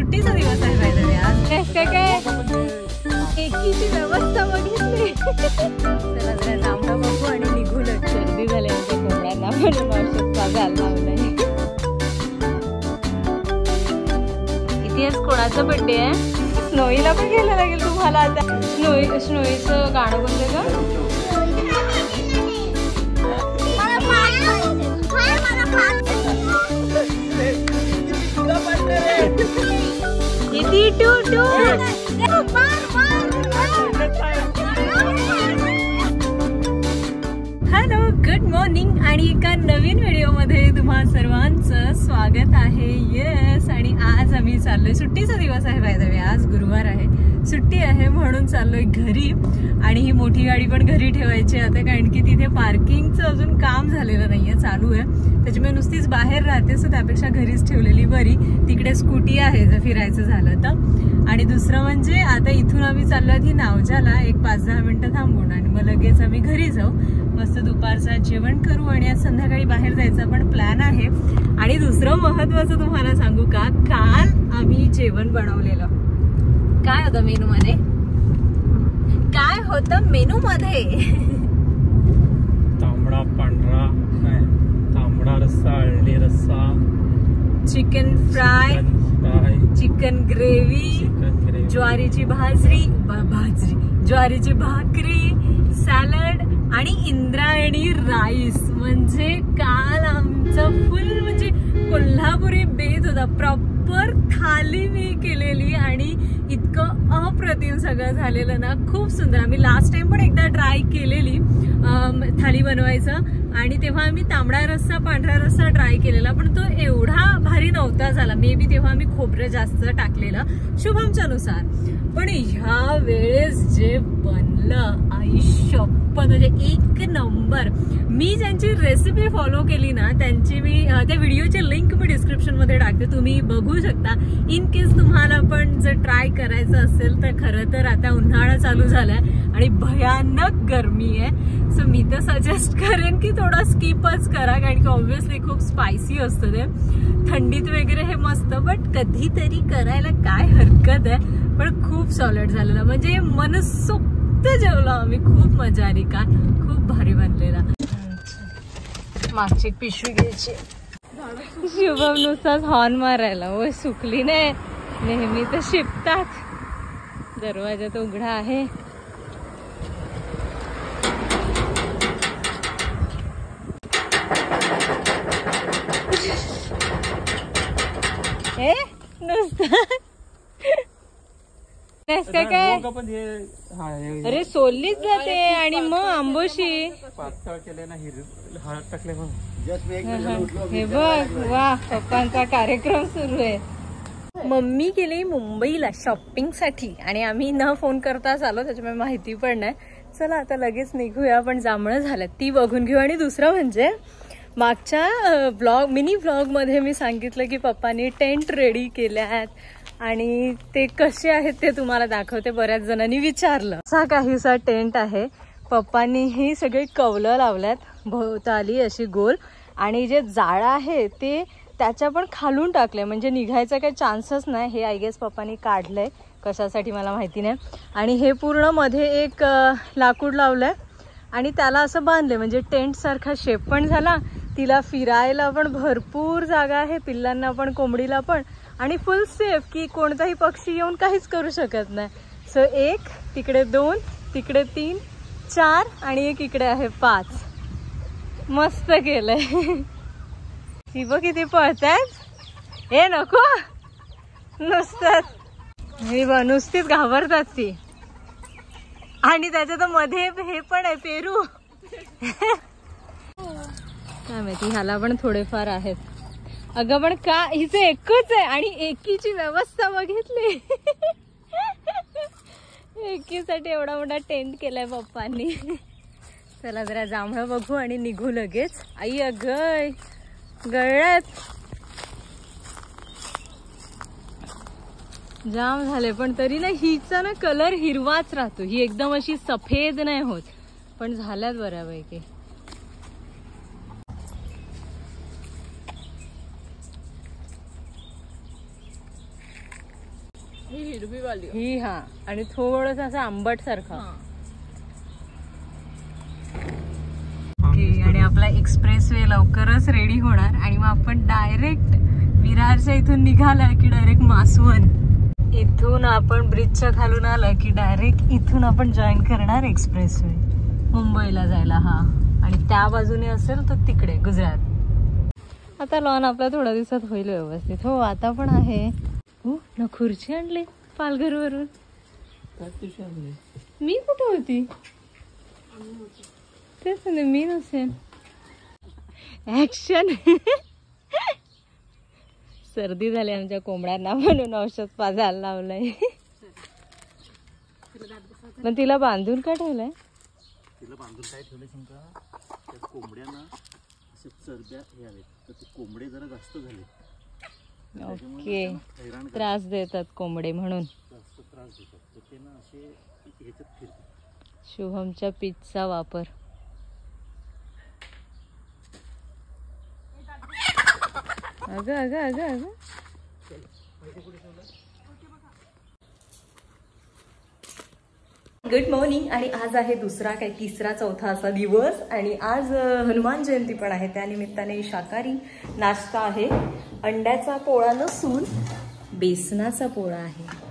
सुट्टीचा दिवस आहे बाय आज. काय एकीची व्यवस्था बघितली. चला जरा जांभळं बघू आणि निघू. सर्दी झाली आमच्या कोंबड्यांना पण औषध घालायला लावलंय. इथे आज कोणाचा बर्थडे आहे? स्नोईला पण घ्यायला लागेल तुम्हाला आता. स्नोईचं गाणं कोणतं का? हॅलो, गुड मॉर्निंग आणि एका नवीन व्हिडिओमध्ये तुम्हा सर्वांचं स्वागत आहे. येस, आणि आज आम्ही चाललोय. सुट्टीचा दिवस आहे बाय द वे, आज गुरुवार आहे, सुट्टी आहे म्हणून चाललोय घरी. आणि ही मोठी गाडी पण घरी ठेवायची आता, कारण की तिथे पार्किंगचं अजून काम झालेलं नाहीये, चालू आहे. त्याच्यामुळे नुसतीच बाहेर राहते, सो त्यापेक्षा घरीच ठेवलेली बरी. तिकडे स्कूटी आहे जर फिरायचं झालं तर. आणि दुसरं म्हणजे आता इथून आम्ही चाललो आधी नावजाला, एक 5-10 मिनिटं थांबून आणि मग लगेच आम्ही घरी जाऊ. मस्त दुपारचं जेवण करू आणि आज संध्याकाळी बाहेर जायचा पण प्लॅन आहे. आणि दुसरं महत्वाचं तुम्हाला सांगू का, काल आम्ही जेवण बनवलेलं. काय होतं मेनू मध्ये? काय होतं मेनू मध्ये? तांबडा पांढरा, तांबडा रस्सा, अळणी रस्सा, चिकन फ्राय, चिकन ग्रेव्ही, ज्वारीची ज्वारीची भाकरी, सॅलड आणि इंद्रायणी राईस. म्हणजे काल आमचं फुल म्हणजे कोल्हापुरी बेत होता. प्रॉपर थाली मी केलेली आणि इतकं अप्रतिम सगळं झालेलं ना, खूप सुंदर. आम्ही लास्ट टाइम पण एकदा ट्राय केलेली थाली बनवायचं आणि तेव्हा आम्ही तांबडा रस्सा, पांढरा रस्सा ट्राय केलेला, पण तो एवढा भारी नव्हता झाला. मे बी तेव्हा आम्ही खोबरं जास्त टाकलेलं शुभमच्या नुसार. पण ह्या वेळेस जे बनलं, आयुष्यपत म्हणजे एक नंबर. मी ज्यांची रेसिपी फॉलो केली ना, त्यांची मी त्या व्हिडिओची लिंक मी डिस्क्रिप्शन मध्ये टाकते, तुम्ही बघू शकता. इन केस तुम्हाला पण जर ट्राय करायचं असेल तर. खरं तर आता उन्हाळा चालू झालाय आणि भयानक गरमी आहे, सो मी तर सजेस्ट करेन की थोडा स्किपच करा, कारण की ऑब्व्हियसली खूप स्पायसी असतं ते. थंडीत वगैरे हे मस्त, बट कधीतरी करायला काय हरकत आहे. पण खूप सॉलिड झालेलं, म्हणजे मनसोक्त जेवलो आम्ही, खूप मजा आली. का खूप भारी बनलेला. मागची पिशवी घ्यायची. शुभम नुसताच हॉर्न मारायला, व सुकली नाही, नेहमी तर शिपतात. दरवाजा तो उघडा आहे. काय अरे सोललीच जाते आणि मग आंबोशी पातळ केले ना, हळद टाकले. हे बघ, वा, पप्पांचा कार्यक्रम सुरू आहे. मम्मी गेली मुंबईला शॉपिंग साठी आणि आम्ही न फोन करताच आलो, त्याच्यामुळे माहिती पण नाही. चला आता लगेच निघूया. पण जांभळं झाल्यात ती बघून घेऊ. आणि दुसरं म्हणजे मागच्या मिनी व्लॉग मध्ये मी सांगितलं की पप्पांनी टेंट रेडी केल्यात आणि ते कसे आहेत ते तुम्हाला दाखवते. बऱ्याच जणांनी विचारलं. असा काहीसा टेंट आहे. पप्पांनी ही सगळी कवलं लावल्यात भोवताली अशी गोल, आणि जे जाळं आहे ते त्याच्या पण खालून टाकलंय, म्हणजे निघायचा काही चान्सच नाही. हे आय गेस पप्पांनी काढलंय, कशासाठी मला माहिती नाही. आणि हे पूर्ण मध्ये एक लाकूड लावलंय आणि त्याला असं बांधलंय, म्हणजे टेंट सारखा शेप पण झाला. तिला फिरायला पण भरपूर जागा आहे, पिल्लांना पण कोंबडीला पण, आणि फुल सेफ की कोणताही पक्षी येऊन काहीच करू शकत नाही. सो 1, तिकडे 2, तिकडे 3, 4 आणि एक इकडे आहे 5. मस्त केलंय. ती बघ किती पळतायत. हे नको, नुसतीच घाबरतात ती. आणि त्याच्यात मध्ये हे पण आहे पेरू. काय माहिती, ह्याला पण थोडेफार आहेत. अगं पण का, हिचं एकच आहे आणि एकीची व्यवस्था बघितली. एकीसाठी एवढा मोठा टेंट केलाय पप्पांनी. चला जरा जांभळं बघू आणि निघू लगेच. आई अगं गळ्यात जाम झाले, पण तरी ना हिचा ना कलर हिरवाच राहतो. ही एकदम अशी सफेद नाही होत, पण झाल्यात बऱ्यापैकी. ही हिरवी वाली ही. हा, आणि थोडस असं आंबट सारखं. आणि आपला एक्सप्रेस वे लवकरच रेडी होणार आणि मग आपण डायरेक्ट विरारच्या इथून निघाला की डायरेक्ट मासवण. इथून आपण ब्रिजच्या खालून आलं की डायरेक्ट इथून आपण जॉईन करणार एक्सप्रेस वे मुंबईला जायला. हा, आणि त्या बाजूने असेल तर तिकडे गुजरात. आता लॉन आपला थोड्या दिवसात होईल व्यवस्थित. हो, आता पण आहे. हो ना, खुर्ची आणली पालघर वरून. मी कुठे होती? तेच नाही, मी नसेल. ऍक्शन. सर्दी झाली आमच्या कोंबड्यांना म्हणून औषध पाजायला लावलंय. पण तिला बांधून का ठेवलंय? तिला बांधून काय ठेवलंय सांगा, त्या कोंबड्यांना असे चरब्या यावेत तर ते कोंबडे जरा जास्त झाले. ओके, त्रास देतात कोंबडे म्हणून. जास्त त्रास देतात तर ते ना असे ह्याच्यात फिरतात. शुभमच्या पीचचा वापर. अगं अगं अगं अगं. Good morning. आणि आज आहे दुसरा काय तिसरा चौथा असा दिवस आणि आज हनुमान जयंती पण आहे. त्यानिमित्ताने शाकाहारी नाश्ता आहे. अंड्याचा पोळा नसून बेसनाचा पोळा आहे.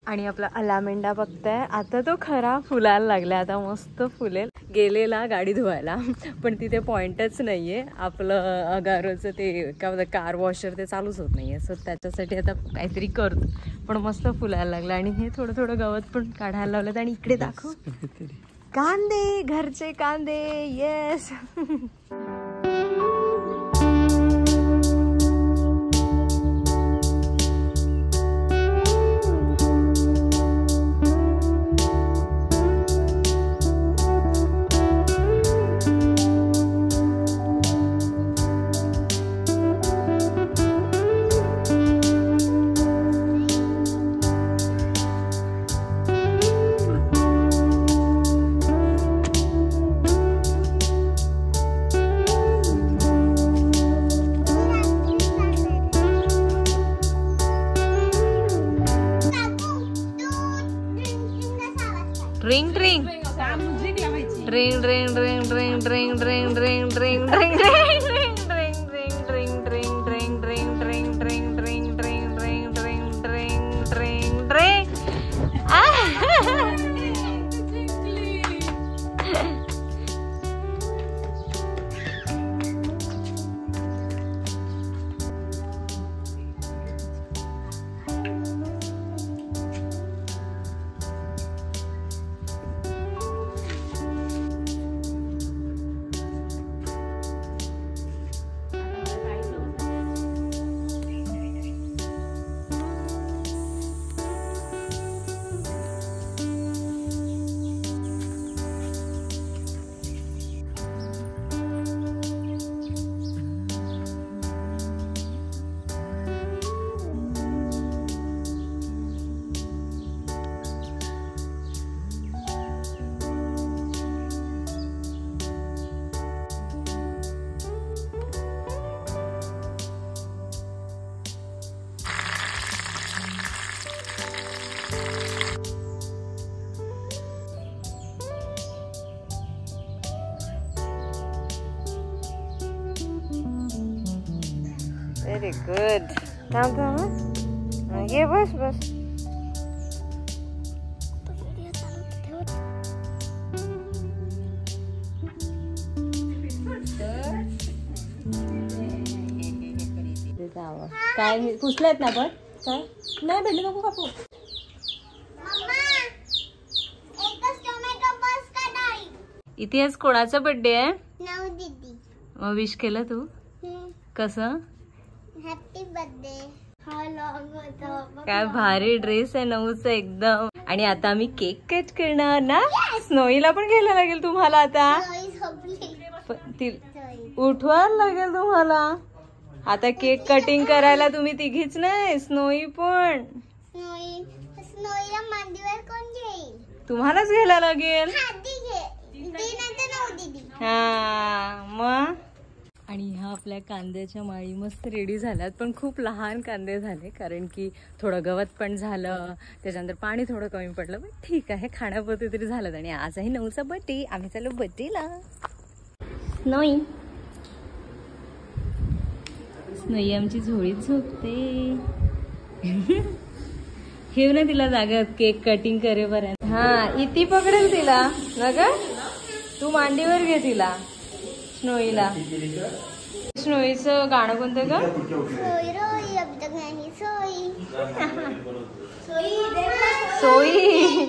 आणि आपला अलामेंडा बघताय, आता तो खरा फुलायला लागला. आता मस्त फुलेल. गेलेला गाडी धुवायला पण तिथे पॉइंटच नाहीये. आपलं अगारोचं ते काय म्हणतात कार वॉशर ते चालूच होत नाहीये. सो त्याच्यासाठी आता काहीतरी करतो. पण मस्त फुलायला लागला. आणि हे थोडं थोडं गवत पण काढायला लावलं. आणि इकडे दाखव, कांदे, घरचे कांदे. येस. ड्रिंग ड्रिंग ड्रिंग ड्रिंग ड्रिंग ड्रिंग ड्रिंग ड्रिंग ड्रिंग ड्रिंग ड्रिंग Very good. थांब थांब. ये बस बस. काय पुसलेत ना पण काय नाही भेटले नको कापू. इथे आज कोणाचा बर्थडे आहे? मग विश केलं तू? कसं? Happy birthday. काय भारी ड्रेस आहे नऊचा एकदम. आणि आता आम्ही केक कट करणार ना. स्नोईला पण घ्यायला लागेल तुम्हाला. आता उठवायला लागेल तुम्हाला. आता केक कटिंग करायला तुम्ही तिघीच नाही, स्नोई पण. तुम्हालाच घ्यायला लागेल. हा मग. आणि ह्या आपल्या कांद्याच्या माळी मस्त रेडी झाल्यात, पण खूप लहान कांदे झाले कारण की थोडं गवत पण झालं, त्याच्यानंतर पाणी थोडं कमी पडलं, पण ठीक आहे, खाण्यापुरते तरी झालं. आणि आज आहे 9चा बर्थडे, आम्ही चाललो बर्थडेला. स्नोई स्नोई आमची झोळीत झोपते. ठेव ना तिला जागत, केक कटिंग करे पर्यंत. हा इथे पकडेल तिला ना ग, तू मांडीवर घे तिला. स्नोईला स्नोईचं गाणं कोणतं ग? सोई.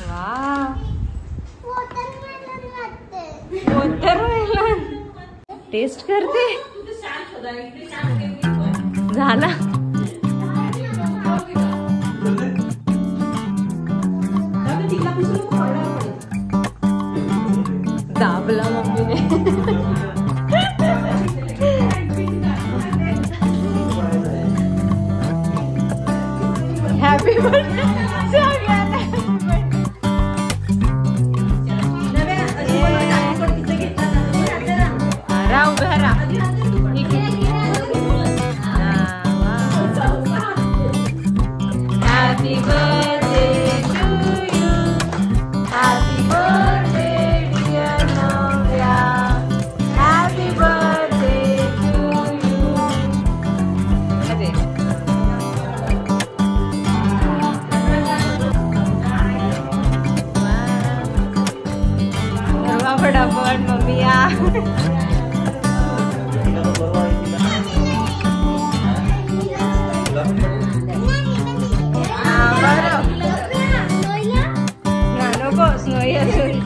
वा वॉटरमेलन टेस्ट करते. झाला दाबला मम्मीने. Happy birthday. फटाफट मम्मी या. नको स्नोई असून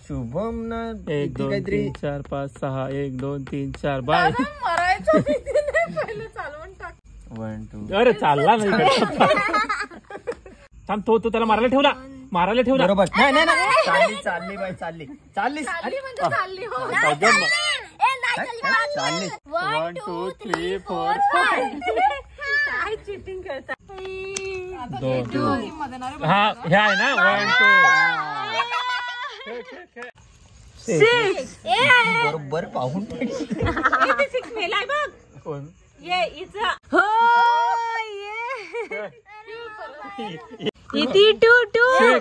शुभम ना 1 2 3 4 5 6 1 2 3 4 बाय. मरायचं पहिले चालवून टाक. 1 2. अरे चालला नाही. थांब, तो त्याला मारायला ठेवला. बरोबर. नाही नाही नाही, चालली बाई, चालली. 1 2 3 4 5. काय चिटिंग करता. हा हे आहे ना 1 2 6. बरोबर पाहून. 6 मेलाय बघ. कोण ये इचा. हो ये इथे 2 2.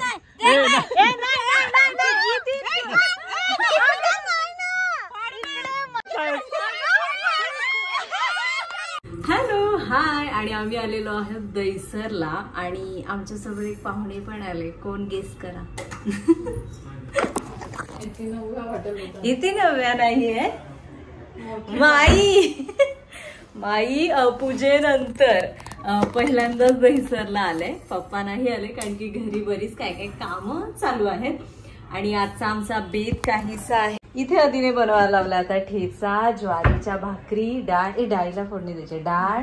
Hello hi. आणि आम्ही आलेलो आहोत दहिसरला आणि आमच्यासोबत एक पाहुणे पण आले. कोण गेस करा. इथे नव्या नाहीये माई. माई पूजेनंतर पहिल्यांदाच दहिसरला आले. पप्पा नाही आले कारण की घरी बरीच काय काय कामं चालू आहेत. आणि आजचा आमचा बेत काहीसा आहे. इथे आधीने बनवायला लावला आता ठेचा, ज्वारीच्या भाकरी, डाळीला फोडणी द्यायची, डाळ.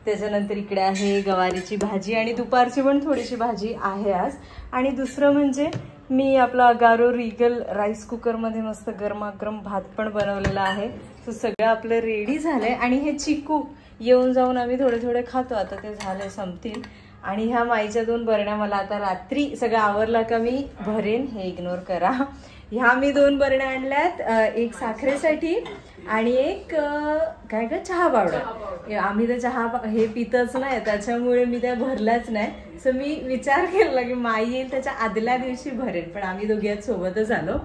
त्याच्यानंतर इकडे आहे गवारीची भाजी आणि दुपारची पण थोडीशी भाजी आहे आज. आणि दुसरं म्हणजे मी आपला अगारो रिगल राईस कुकरमध्ये मस्त गरमागरम भात पण बनवलेला आहे. तो सगळं आपलं रेडी झालंय. आणि हे चिकू येऊन जाऊन आम्ही थोडे थोडे खातो. आता ते झाले संपतील. आणि ह्या माईच्या 2 बरण्या मला आता रात्री सगळं आवरला का मी भरेन, हे इग्नोर करा. ह्या मी 2 बरण्या आणल्यात, एक साखरेसाठी आणि एक काय का चहा पावडर. आम्ही तर चहा हे पितच नाही त्याच्यामुळे मी त्या भरल्याच नाही. सो मी विचार केला की माई येईल त्याच्या आदल्या दिवशी भरेन, पण आम्ही दोघी आज सोबतच आलो.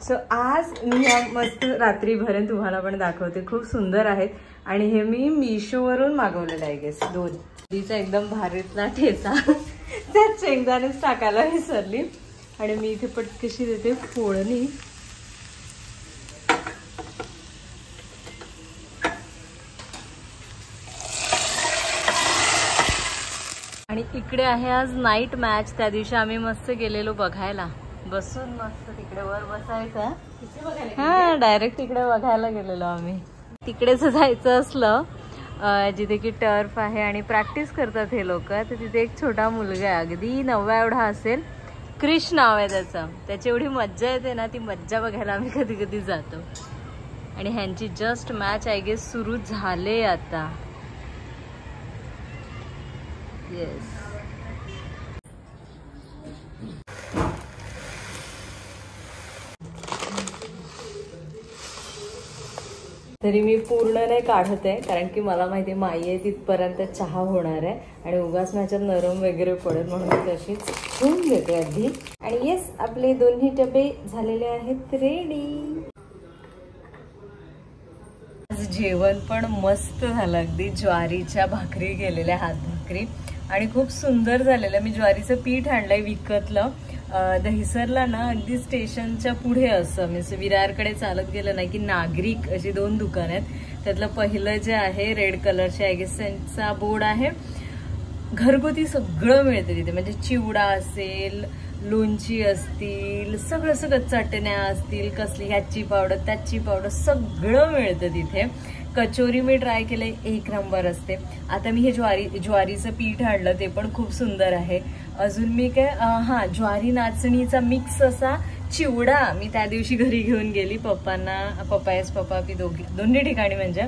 सो आज मी ह्या मस्त रात्री भरेन, तुम्हाला पण दाखवते. खूप सुंदर आहेत. आणि हे मी मिशोवरून मागवलेलं आहे गेस. 2 तिचा एकदम भारीतला ठेचा त्यात शेंगदाणेच टाकायला विसरली. आणि मी इथे पटकशी देते फोडणी. आणि इकडे आहे आज नाईट मॅच. त्या दिवशी आम्ही मस्त गेलेलो बघायला, बसून मस्त तिकडे वर बसायचं. हा डायरेक्ट तिकडे बघायला गेलेलो आम्ही. तिकडेच जायचं असलं जिथे की टर्फ आहे आणि प्रॅक्टिस करतात हे लोक. तर तिथे एक छोटा मुलगा आहे, अगदी 9 एवढा असेल, क्रिश नाव आहे त्याचं. त्याची एवढी मज्जा येते ना, ती मज्जा बघायला आम्ही कधी कधी जातो. आणि ह्यांची जस्ट मॅच आय गेस सुरू झाले आता. येस, तरी मी पूर्ण नाही काढत आहे, कारण की मला माहिती आहे माई आहे तिथपर्यंत चहा होणार आहे आणि उगाच माझ्यात नरम वगैरे पडेल, म्हणून मी तशीच ठेवून घेते आधी. आणि येस, आपले दोन्ही डबे झालेले आहेत रेडी. आज जेवण पण मस्त झालं, अगदी ज्वारीच्या भाकरी केलेल्या, हात भाकरी, आणि खूप सुंदर झालेलं. मी ज्वारीचं पीठ आणलंय विकतलं. दहिसरला ना अगदी स्टेशनच्या पुढे असं म्हणजे विरारकडे चालत गेलं नाही की नागरिक अशी 2 दुकान आहेत. त्यातलं पहिलं जे आहे रेड कलरचे आय गेस त्यांचा बोर्ड आहे. घरगुती सगळं मिळतं तिथे, म्हणजे चिवडा असेल, लोणची असतील, सगळं सगळं, चटण्या असतील, कसली ह्याची पावडर त्याची पावडर सगळं मिळतं तिथे. कचोरी मी ट्राय केले, 1 नंबर असते. आता मी हे ज्वारीचं पीठ आणलं, ते पण खूप सुंदर आहे. अजून मी काय ज्वारी नाचणीचा मिक्स असा चिवडा मी त्या दिवशी घरी घेऊन गेली पप्पा दोन्ही ठिकाणी म्हणजे.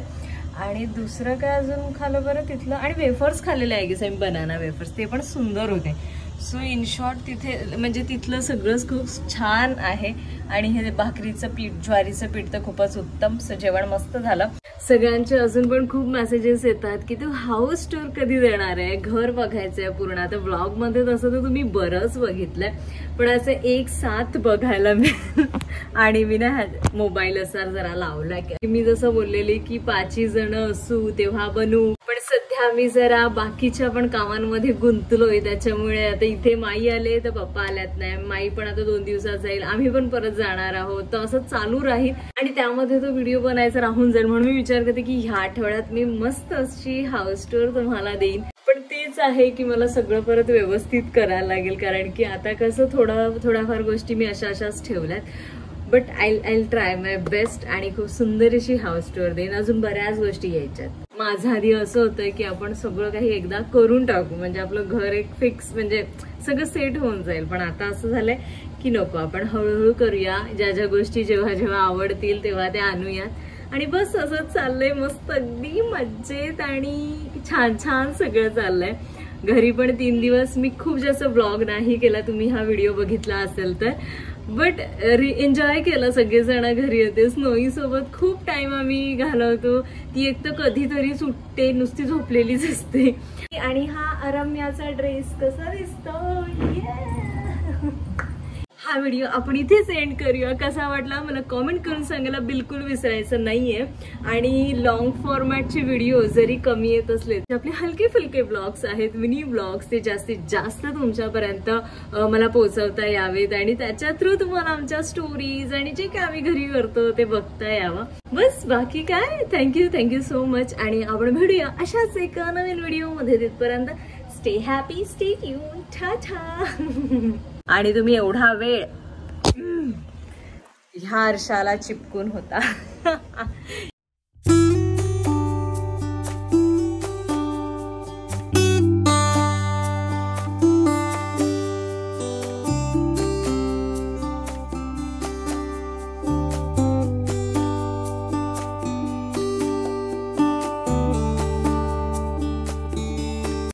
आणि दुसरं काय अजून खाल्लं बरं तिथलं, आणि वेफर्स खाल्लेले आहे की बनाना वेफर्स, ते पण सुंदर होते. सो इन शॉर्ट तिथे म्हणजे तिथलं सगळंच खूप छान आहे. आणि हे भाकरीचं पीठ, ज्वारीचं पीठ तर खूपच उत्तम. जेवण मस्त झालं. सगळ्यांचे अजून पण खूप मेसेजेस येतात की तू हाऊस टूर कधी देणार आहे, घर बघायचंय पूर्ण. आता व्लॉग मध्ये तसं तर तुम्ही बरंच बघितलंय, पण असं एक साथ बघायला मिळेल. आणि मी ना मोबाईल असा जरा लावला की मी जसं बोललेली की 5 जण असू तेव्हा बनू, पण सध्या मी जरा बाकीच्या पण कामांमध्ये गुंतलोय. त्याच्यामुळे आता इथे माई आले तर पप्पा आल्यात नाही, माई पण आता 2 दिवसात जाईल, आम्ही पण परत जाणार आहोत. तर असं चालू राहील आणि त्यामध्ये तो व्हिडिओ बनायचा राहून जाईल. म्हणून मी विचार करते की ह्या आठवड्यात मी मस्त अशी हाऊस टूर तुम्हाला देईन. पण तेच आहे की मला सगळं परत व्यवस्थित करायला लागेल, कारण की आता कसं थोड्याफार गोष्टी मी अशाच ठेवल्यात. But I try my best आणि खूप सुंदर अशी हाऊस टूर देईन. अजून बऱ्याच गोष्टी यायच्यात. माझं आधी असं होतं की आपण सगळं काही एकदा करून टाकू, म्हणजे आपलं घर एक फिक्स म्हणजे सगळं सेट होऊन जाईल. पण आता असं झालंय की नको, आपण हळूहळू करूया. ज्या गोष्टी जेव्हा आवडतील तेव्हा त्या आणूयात. आणि बस असंच चाललंय, मस्त अगदी मज्जेत आणि छान सगळं चाललंय. घरी पण 3 दिवस मी खूप जास्त व्लॉग नाही केला, तुम्ही हा व्हिडिओ बघितला असेल तर. बट एन्जॉय केलं, सगळेजण घरी होते. स्नोई सोबत खूप टाइम आम्ही घालवतो. ती एक तर कधीतरी सुटते, नुसती झोपलेलीच असते. आणि हा रम्याचा ड्रेस कसा दिसतो. हा व्हिडिओ आपण इथेच एंड करूया. कसा वाटला मला कमेंट करून सांगायला बिलकुल विसरायचं नाहीये. आणि लॉंग फॉर्मॅटचे व्हिडिओ जरी कमी येत असले तर आपले हलके फुलके ब्लॉग्स आहेत, मिनी ब्लॉग्स, ते जास्तीत जास्त तुमच्यापर्यंत मला पोहोचवता यावेत आणि त्याच्या थ्रू तुम्हाला आमच्या स्टोरीज आणि जे काय आम्ही घरी करतो ते बघता यावं. बस बाकी काय, थँक्यू सो मच. आणि आपण भेटूया अशाच एका नवीन व्हिडिओ मध्ये. तिथपर्यंत stay happy, stay tune, Tata. आणि तुम्ही एवढा वेळ ह्या आरशाला चिपकून होता.